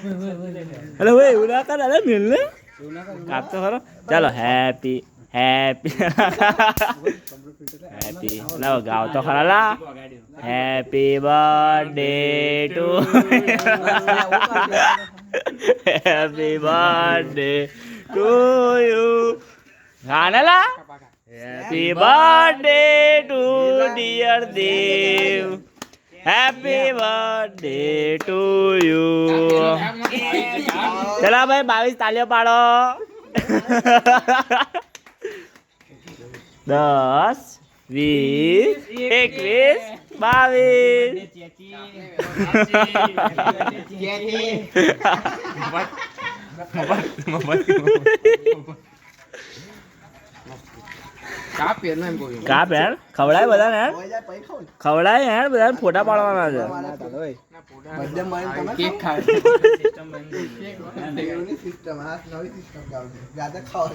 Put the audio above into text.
અરે ભાઈ એવું ના કર અરે મિલ ને કાપતો ખરો ચાલો હેપી હેપી હેપી ના ગાવ તો ખરા લા happy birthday to happy birthday to you ગાનેલા happy birthday to dear Dev happy birthday to you ચલા ભાઈ 22 તાલીઓ પાડો 10 20 21 22 કાપ યાર ખવડાય બધાને યાર ખવડાય યાર બધાને ફોટા પાડવાના છે કેક ખાવ સિસ્ટમ બની સિસ્ટમ આ નવી સિસ્ટમ ગાવ જ્યાદા ખાવ